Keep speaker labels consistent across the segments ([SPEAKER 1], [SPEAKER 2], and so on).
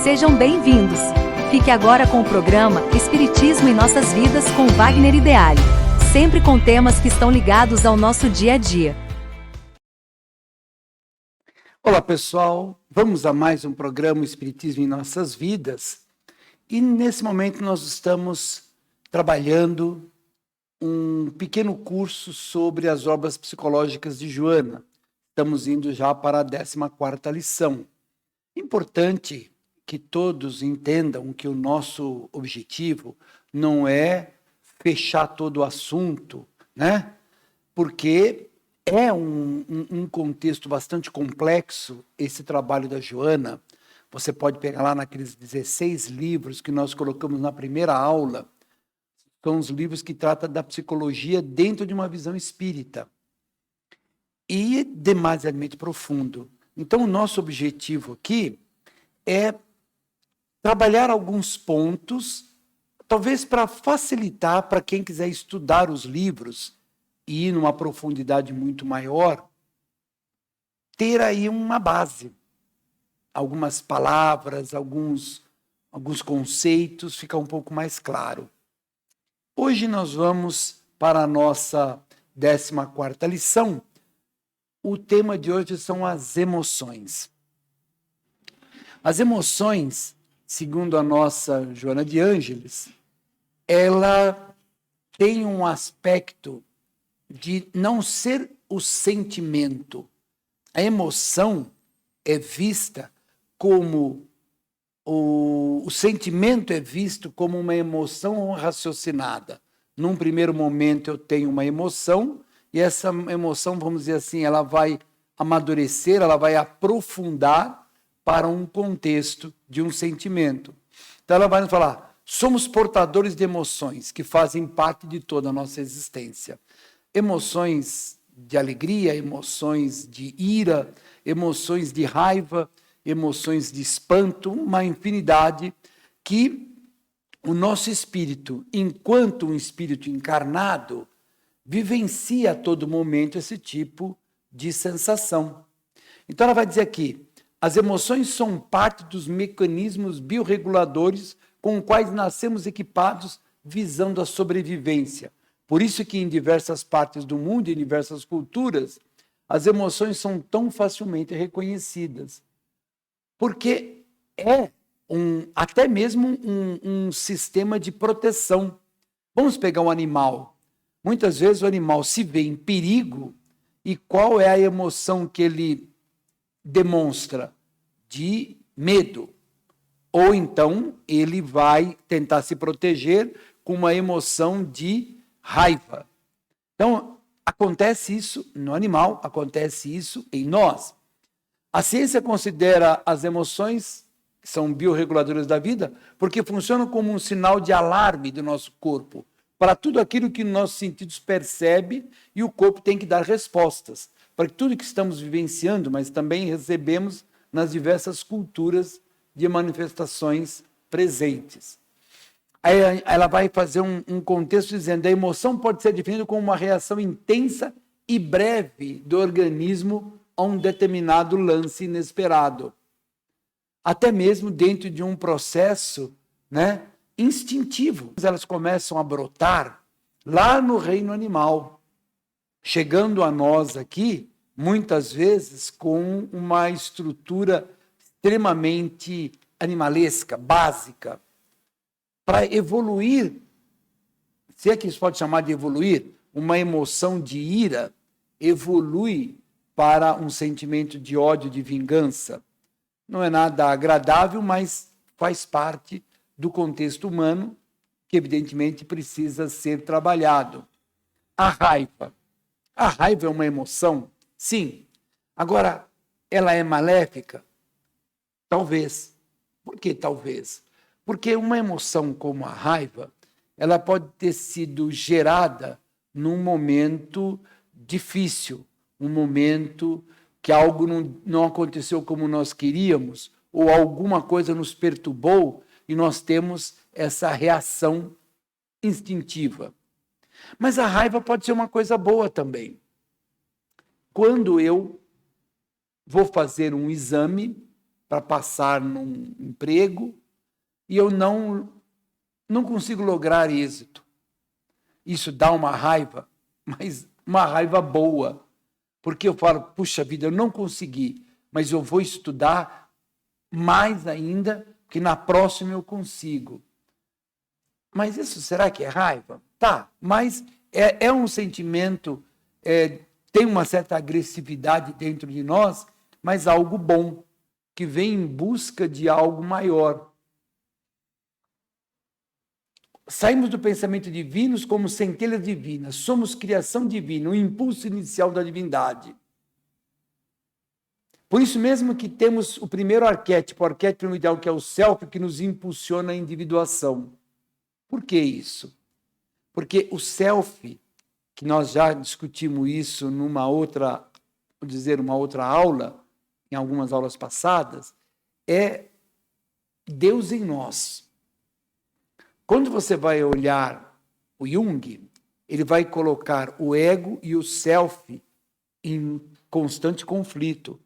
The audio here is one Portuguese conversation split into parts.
[SPEAKER 1] Sejam bem-vindos. Fique agora com o programa Espiritismo em Nossas Vidas com Wagner Ideale, sempre com temas que estão ligados ao nosso dia a dia.
[SPEAKER 2] Olá pessoal, vamos a mais um programa Espiritismo em Nossas Vidas e nesse momento nós estamos trabalhando um pequeno curso sobre as obras psicológicas de Joana. Estamos indo já para a 14ª lição. Importante que todos entendam que o nosso objetivo não é fechar todo o assunto, né? Porque é um contexto bastante complexo esse trabalho da Joana. Você pode pegar lá naqueles 16 livros que nós colocamos na primeira aula. São os livros que tratam da psicologia dentro de uma visão espírita. E demasiadamente profundo. Então, o nosso objetivo aqui é trabalhar alguns pontos, talvez para facilitar para quem quiser estudar os livros e ir numa profundidade muito maior, ter aí uma base. Algumas palavras, alguns conceitos, fica um pouco mais claro. Hoje nós vamos para a nossa 14ª lição. O tema de hoje são as emoções. As emoções, segundo a nossa Joana de Ângeles, ela tem um aspecto de não ser o sentimento. A emoção é vista como o sentimento é visto como uma emoção raciocinada. Num primeiro momento eu tenho uma emoção e essa emoção, vamos dizer assim, ela vai amadurecer, ela vai aprofundar para um contexto de um sentimento. Então ela vai nos falar, somos portadores de emoções que fazem parte de toda a nossa existência. Emoções de alegria, emoções de ira, emoções de raiva, emoções de espanto, uma infinidade que o nosso espírito, enquanto um espírito encarnado, vivencia a todo momento esse tipo de sensação. Então ela vai dizer aqui, as emoções são parte dos mecanismos biorreguladores com os quais nascemos equipados visando a sobrevivência. Por isso que em diversas partes do mundo, em diversas culturas, as emoções são tão facilmente reconhecidas. Porque é até mesmo um sistema de proteção. Vamos pegar um animal. Muitas vezes o animal se vê em perigo e qual é a emoção que ele demonstra? De medo. Ou então ele vai tentar se proteger com uma emoção de raiva. Então, acontece isso no animal, acontece isso em nós. A ciência considera as emoções, que são biorreguladoras da vida, porque funcionam como um sinal de alarme do nosso corpo, para tudo aquilo que nossos sentidos percebem e o corpo tem que dar respostas, para tudo que estamos vivenciando, mas também recebemos nas diversas culturas de manifestações presentes. Aí ela vai fazer um contexto dizendo que a emoção pode ser definida como uma reação intensa e breve do organismo a um determinado lance inesperado. Até mesmo dentro de um processo, né, instintivo. Elas começam a brotar lá no reino animal, chegando a nós aqui, muitas vezes com uma estrutura extremamente animalesca, básica. Para evoluir, se é que isso pode chamar de evoluir, uma emoção de ira evolui para um sentimento de ódio, de vingança. Não é nada agradável, mas faz parte do contexto humano, que evidentemente precisa ser trabalhado. A raiva. A raiva é uma emoção? Sim. Agora, ela é maléfica? Talvez. Por que talvez? Porque uma emoção como a raiva, ela pode ter sido gerada num momento difícil, um momento que algo não aconteceu como nós queríamos, ou alguma coisa nos perturbou e nós temos essa reação instintiva. Mas a raiva pode ser uma coisa boa também. Quando eu vou fazer um exame para passar num emprego e eu não consigo lograr êxito. Isso dá uma raiva, mas uma raiva boa, porque eu falo, puxa vida, eu não consegui, mas eu vou estudar mais ainda, que na próxima eu consigo. Mas isso será que é raiva? Tá, mas é um sentimento, tem uma certa agressividade dentro de nós, mas algo bom, que vem em busca de algo maior. Saímos do pensamento divino como centelhas divinas, somos criação divina, o impulso inicial da divindade. Por isso mesmo que temos o primeiro arquétipo, o arquétipo ideal, que é o self, que nos impulsiona a individuação. Por que isso? Porque o self, que nós já discutimos isso numa outra, vou dizer, uma outra aula, em algumas aulas passadas, é Deus em nós. Quando você vai olhar o Jung, ele vai colocar o ego e o self em constante conflito,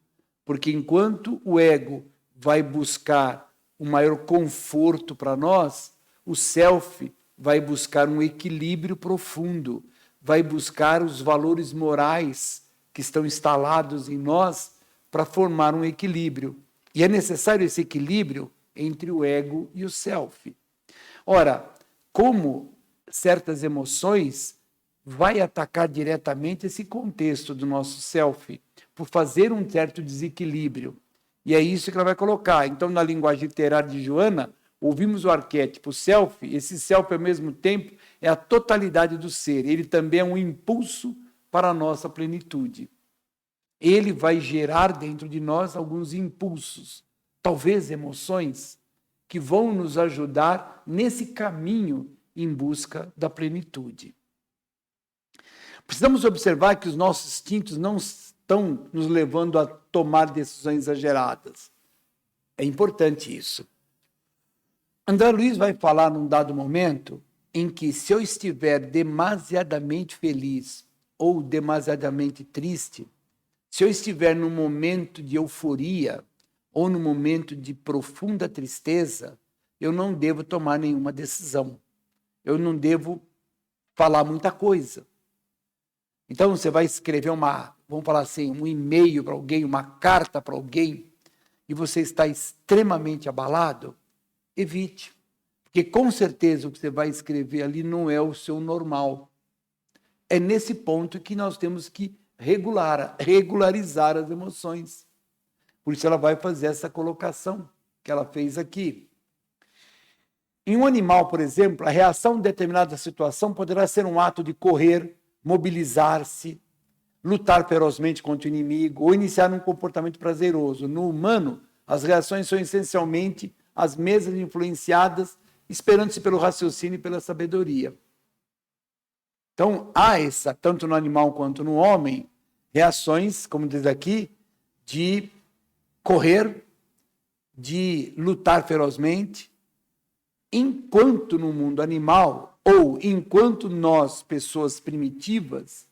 [SPEAKER 2] porque enquanto o ego vai buscar um maior conforto para nós, o self vai buscar um equilíbrio profundo, vai buscar os valores morais que estão instalados em nós para formar um equilíbrio. E é necessário esse equilíbrio entre o ego e o self. Ora, como certas emoções vai atacar diretamente esse contexto do nosso self, por fazer um certo desequilíbrio. E é isso que ela vai colocar. Então, na linguagem literária de Joana, ouvimos o arquétipo self, esse self, ao mesmo tempo, é a totalidade do ser. Ele também é um impulso para a nossa plenitude. Ele vai gerar dentro de nós alguns impulsos, talvez emoções, que vão nos ajudar nesse caminho em busca da plenitude. Precisamos observar que os nossos instintos não estão nos levando a tomar decisões exageradas. É importante isso. André Luiz vai falar num dado momento em que, se eu estiver demasiadamente feliz ou demasiadamente triste, se eu estiver num momento de euforia ou num momento de profunda tristeza, eu não devo tomar nenhuma decisão. Eu não devo falar muita coisa. Então, você vai escrever vamos falar assim, um e-mail para alguém, uma carta para alguém, e você está extremamente abalado, evite. Porque, com certeza, o que você vai escrever ali não é o seu normal. É nesse ponto que nós temos que regularizar as emoções. Por isso, ela vai fazer essa colocação que ela fez aqui. Em um animal, por exemplo, a reação em determinada situação poderá ser um ato de correr, mobilizar-se, lutar ferozmente contra o inimigo ou iniciar um comportamento prazeroso. No humano, as reações são essencialmente as mesmas, influenciadas, esperando-se pelo raciocínio e pela sabedoria. Então, há tanto no animal quanto no homem, reações, como diz aqui, de correr, de lutar ferozmente, enquanto no mundo animal, ou enquanto nós, pessoas primitivas,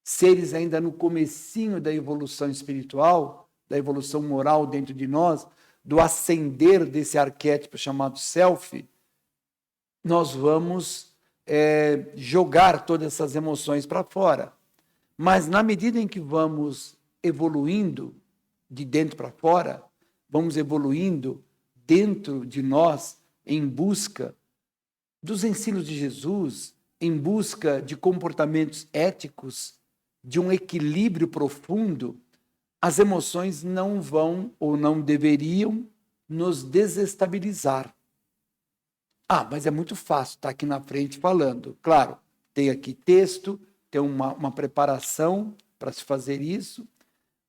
[SPEAKER 2] seres ainda no comecinho da evolução espiritual, da evolução moral dentro de nós, do ascender desse arquétipo chamado self, nós vamos jogar todas essas emoções para fora. Mas na medida em que vamos evoluindo de dentro para fora, vamos evoluindo dentro de nós em busca dos ensinos de Jesus, em busca de comportamentos éticos, de um equilíbrio profundo, as emoções não vão ou não deveriam nos desestabilizar. Mas é muito fácil estar aqui na frente falando. Claro, tem aqui texto, tem uma preparação para se fazer isso.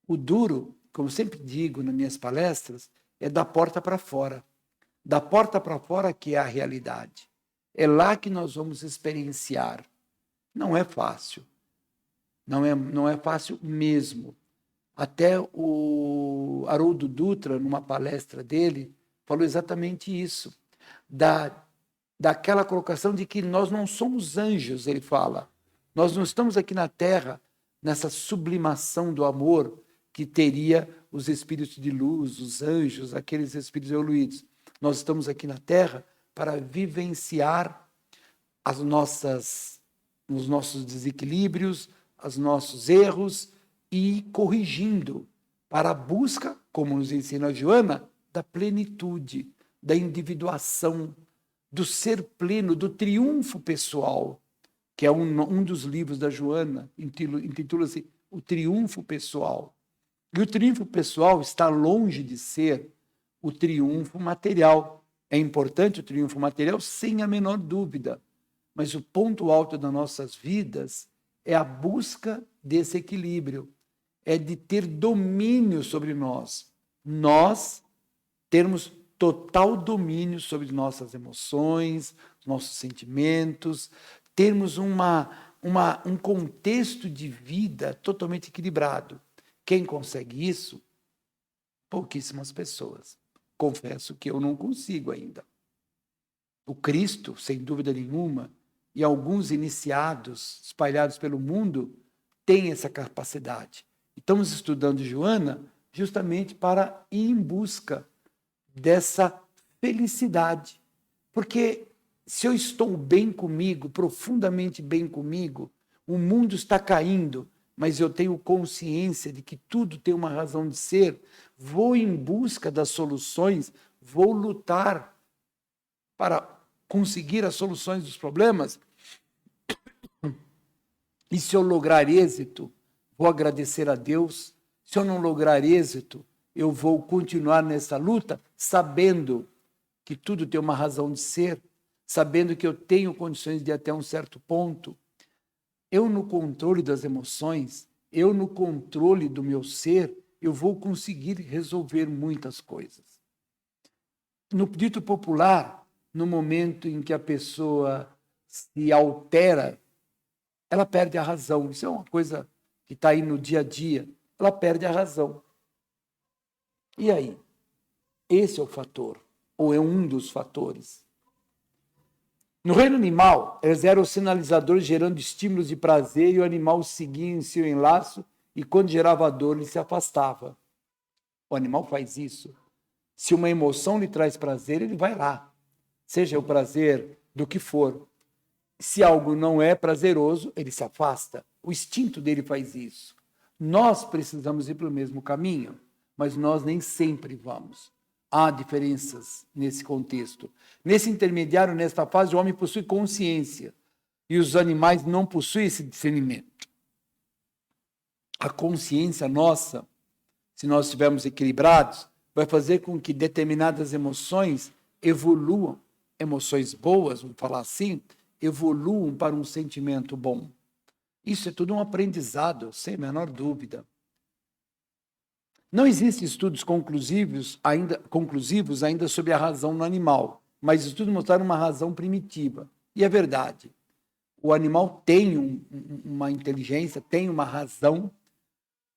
[SPEAKER 2] O duro, como sempre digo nas minhas palestras, é da porta para fora. Da porta para fora que é a realidade. É lá que nós vamos experienciar. Não é fácil. Não é fácil mesmo. Até o Haroldo Dutra, numa palestra dele, falou exatamente isso. Daquela colocação de que nós não somos anjos, ele fala. Nós não estamos aqui na Terra, nessa sublimação do amor, que teria os espíritos de luz, os anjos, aqueles espíritos evoluídos. Nós estamos aqui na Terra para vivenciar os nossos desequilíbrios, os nossos erros e ir corrigindo para a busca, como nos ensina a Joana, da plenitude, da individuação, do ser pleno, do triunfo pessoal, que é um dos livros da Joana, intitula-se O Triunfo Pessoal. E o triunfo pessoal está longe de ser o triunfo material. É importante o triunfo material, sem a menor dúvida, mas o ponto alto das nossas vidas é a busca desse equilíbrio, é de ter domínio sobre nós. Nós termos total domínio sobre nossas emoções, nossos sentimentos, termos um contexto de vida totalmente equilibrado. Quem consegue isso? Pouquíssimas pessoas. Confesso que eu não consigo ainda. O Cristo, sem dúvida nenhuma, e alguns iniciados espalhados pelo mundo têm essa capacidade. Estamos estudando Joana justamente para ir em busca dessa felicidade. Porque se eu estou bem comigo, profundamente bem comigo, o mundo está caindo, mas eu tenho consciência de que tudo tem uma razão de ser, vou em busca das soluções, vou lutar para conseguir as soluções dos problemas. E se eu lograr êxito, vou agradecer a Deus. Se eu não lograr êxito, eu vou continuar nessa luta, sabendo que tudo tem uma razão de ser, sabendo que eu tenho condições de ir até um certo ponto. Eu, no controle das emoções, eu, no controle do meu ser, eu vou conseguir resolver muitas coisas. No dito popular, no momento em que a pessoa se altera, ela perde a razão. Isso é uma coisa que está aí no dia a dia. Ela perde a razão. E aí? Esse é o fator, ou é um dos fatores. No reino animal, eles eram os sinalizadores gerando estímulos de prazer e o animal seguia em seu enlaço e quando gerava dor, ele se afastava. O animal faz isso. Se uma emoção lhe traz prazer, ele vai lá. Seja o prazer do que for. Se algo não é prazeroso, ele se afasta. O instinto dele faz isso. Nós precisamos ir pelo mesmo caminho, mas nós nem sempre vamos. Há diferenças nesse contexto. Nesse intermediário, nesta fase, o homem possui consciência e os animais não possuem esse discernimento. A consciência nossa, se nós estivermos equilibrados, vai fazer com que determinadas emoções evoluam, emoções boas, vamos falar assim, evoluam para um sentimento bom. Isso é tudo um aprendizado, sem a menor dúvida. Não existem estudos conclusivos ainda sobre a razão no animal, mas estudos mostraram uma razão primitiva. E é verdade. O animal tem uma inteligência, tem uma razão,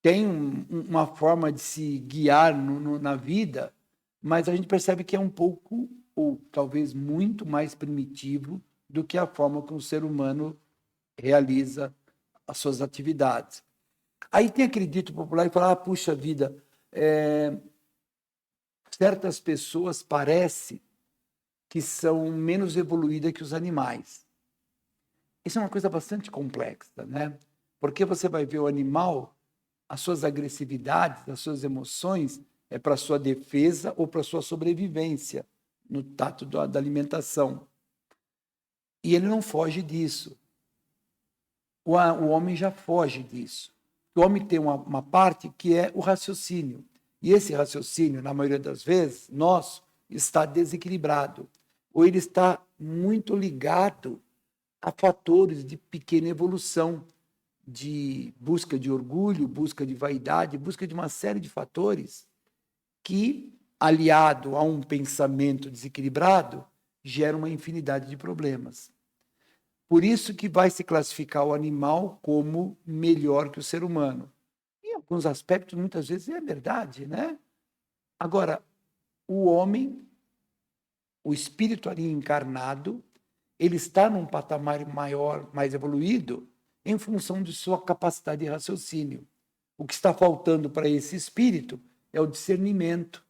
[SPEAKER 2] tem uma forma de se guiar na vida, mas a gente percebe que é um pouco, ou talvez muito mais primitivo do que a forma que o ser humano realiza as suas atividades. Aí tem aquele dito popular que fala, puxa vida, certas pessoas parecem que são menos evoluídas que os animais. Isso é uma coisa bastante complexa, né? Porque você vai ver o animal, as suas agressividades, as suas emoções, é para sua defesa ou para sua sobrevivência, no tato da alimentação. E ele não foge disso. O homem já foge disso. O homem tem uma parte que é o raciocínio. E esse raciocínio, na maioria das vezes, nosso, está desequilibrado. Ou ele está muito ligado a fatores de pequena evolução, de busca de orgulho, busca de vaidade, busca de uma série de fatores que, aliado a um pensamento desequilibrado, gera uma infinidade de problemas. Por isso que vai se classificar o animal como melhor que o ser humano. Em alguns aspectos, muitas vezes, é verdade, né? Agora, o homem, o espírito ali encarnado, ele está num patamar maior, mais evoluído, em função de sua capacidade de raciocínio. O que está faltando para esse espírito é o discernimento,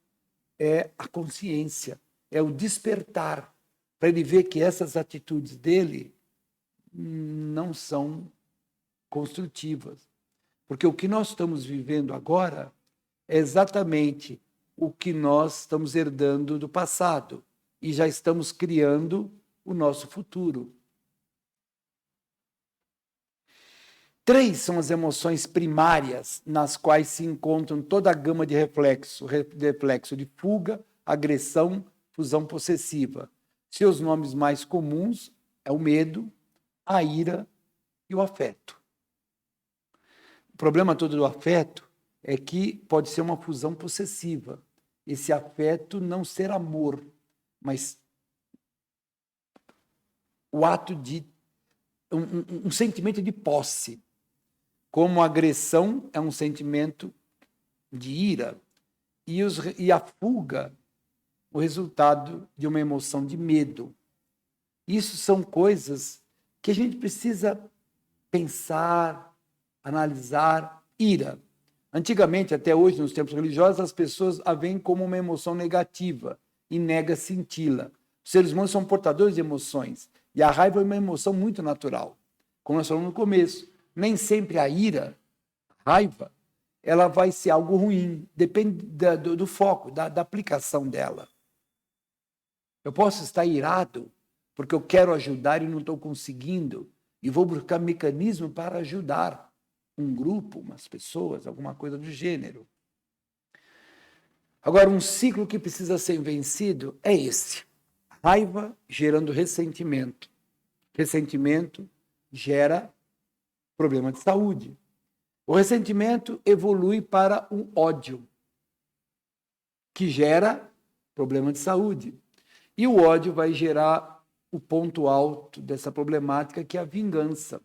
[SPEAKER 2] é a consciência, é o despertar, para ele ver que essas atitudes dele não são construtivas. Porque o que nós estamos vivendo agora é exatamente o que nós estamos herdando do passado e já estamos criando o nosso futuro. 3 são as emoções primárias nas quais se encontram toda a gama de reflexo de fuga, agressão, fusão possessiva. Seus nomes mais comuns é o medo, a ira e o afeto. O problema todo do afeto é que pode ser uma fusão possessiva. Esse afeto não ser amor, mas o ato de um sentimento de posse. Como a agressão é um sentimento de ira e a fuga, o resultado de uma emoção de medo. Isso são coisas que a gente precisa pensar, analisar. Ira. Antigamente, até hoje, nos tempos religiosos, as pessoas a veem como uma emoção negativa e nega senti-la. Os seres humanos são portadores de emoções e a raiva é uma emoção muito natural. Como nós falamos no começo, nem sempre a ira, a raiva, ela vai ser algo ruim, depende do foco, da aplicação dela. Eu posso estar irado porque eu quero ajudar e não estou conseguindo e vou buscar mecanismo para ajudar um grupo, umas pessoas, alguma coisa do gênero. Agora, um ciclo que precisa ser vencido é esse. Raiva gerando ressentimento. Ressentimento gera problema de saúde. O ressentimento evolui para um ódio, que gera problema de saúde. E o ódio vai gerar o ponto alto dessa problemática, que é a vingança.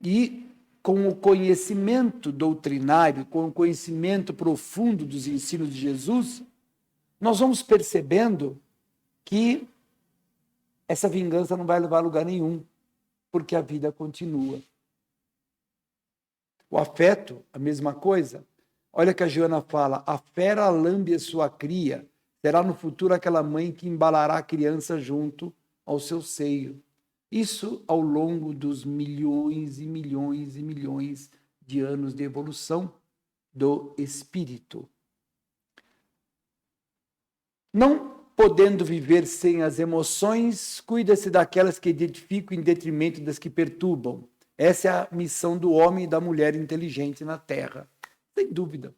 [SPEAKER 2] E com o conhecimento doutrinário, com o conhecimento profundo dos ensinos de Jesus, nós vamos percebendo que essa vingança não vai levar a lugar nenhum, porque a vida continua. O afeto, a mesma coisa. Olha que a Joana fala, a fera lambe a sua cria, será no futuro aquela mãe que embalará a criança junto ao seu seio. Isso ao longo dos milhões e milhões e milhões de anos de evolução do espírito. Não podendo viver sem as emoções, cuida-se daquelas que edificam em detrimento das que perturbam. Essa é a missão do homem e da mulher inteligente na Terra. Sem dúvida.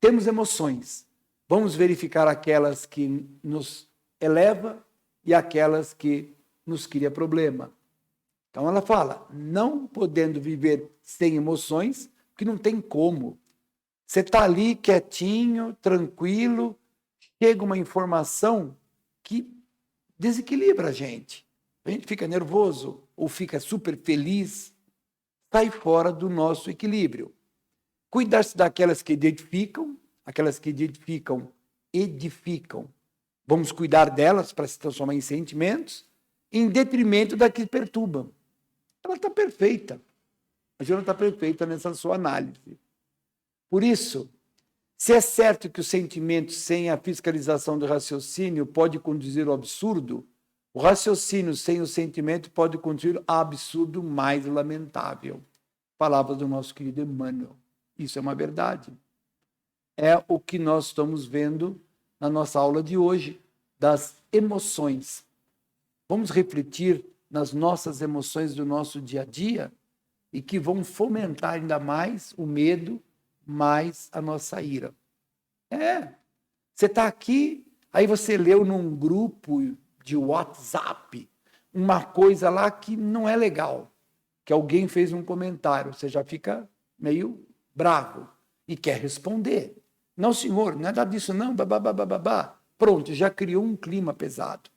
[SPEAKER 2] Temos emoções. Vamos verificar aquelas que nos eleva e aquelas que nos cria problema. Então ela fala, não podendo viver sem emoções, que não tem como. Você está ali quietinho, tranquilo, chega uma informação que desequilibra a gente. A gente fica nervoso ou fica super feliz, sai fora do nosso equilíbrio. Cuidar-se daquelas que edificam, edificam. Vamos cuidar delas para se transformar em sentimentos, em detrimento da que perturbam. Ela está perfeita. A Joana está perfeita nessa sua análise. Por isso, se é certo que o sentimento sem a fiscalização do raciocínio pode conduzir ao absurdo, o raciocínio sem o sentimento pode conduzir ao absurdo mais lamentável. Palavras do nosso querido Emmanuel. Isso é uma verdade. É o que nós estamos vendo na nossa aula de hoje, das emoções. Vamos refletir nas nossas emoções do nosso dia a dia e que vão fomentar ainda mais o medo, mais a nossa ira. Você está aqui, aí você leu num grupo de WhatsApp uma coisa lá que não é legal, que alguém fez um comentário, você já fica meio bravo e quer responder. Não, senhor, não é nada disso não, babá. Pronto, já criou um clima pesado.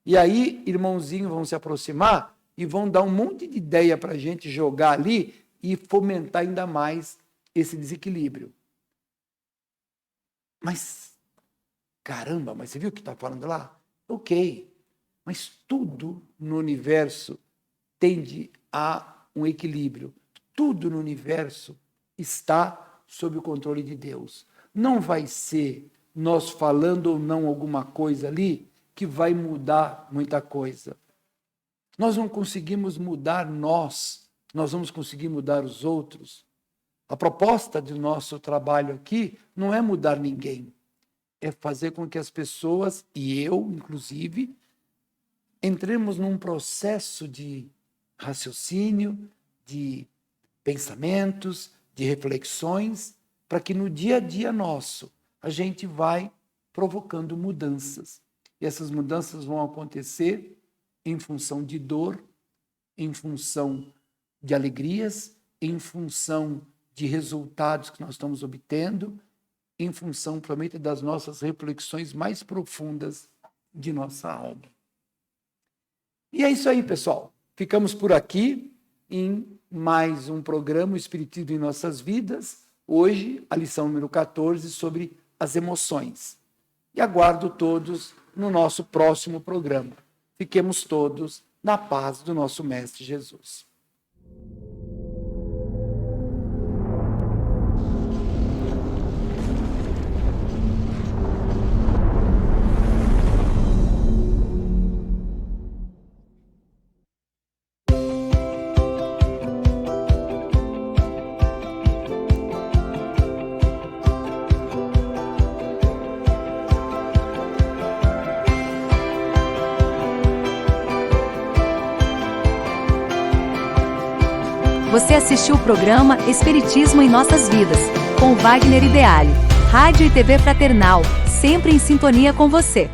[SPEAKER 2] E aí, irmãozinhos vão se aproximar e vão dar um monte de ideia para a gente jogar ali e fomentar ainda mais esse desequilíbrio. Mas, caramba, mas você viu o que está falando lá? Ok, mas tudo no universo tende a um equilíbrio. tudo no universo está sob o controle de Deus. Não vai ser nós falando ou não alguma coisa ali que vai mudar muita coisa. Nós não conseguimos mudar nós vamos conseguir mudar os outros. A proposta do nosso trabalho aqui não é mudar ninguém, é fazer com que as pessoas, e eu inclusive, entremos num processo de raciocínio, de pensamentos, de reflexões, para que no dia a dia nosso a gente vai provocando mudanças. E essas mudanças vão acontecer em função de dor, em função de alegrias, em função de resultados que nós estamos obtendo, em função, provavelmente, das nossas reflexões mais profundas de nossa alma. E é isso aí, pessoal. Ficamos por aqui em mais um programa, o Espiritismo em Nossas Vidas. Hoje, a lição número 14, sobre as emoções. E aguardo todos no nosso próximo programa. Fiquemos todos na paz do nosso Mestre Jesus.
[SPEAKER 1] Você assistiu o programa Espiritismo em Nossas Vidas, com Wagner Ideale. Rádio e TV Fraternal, sempre em sintonia com você.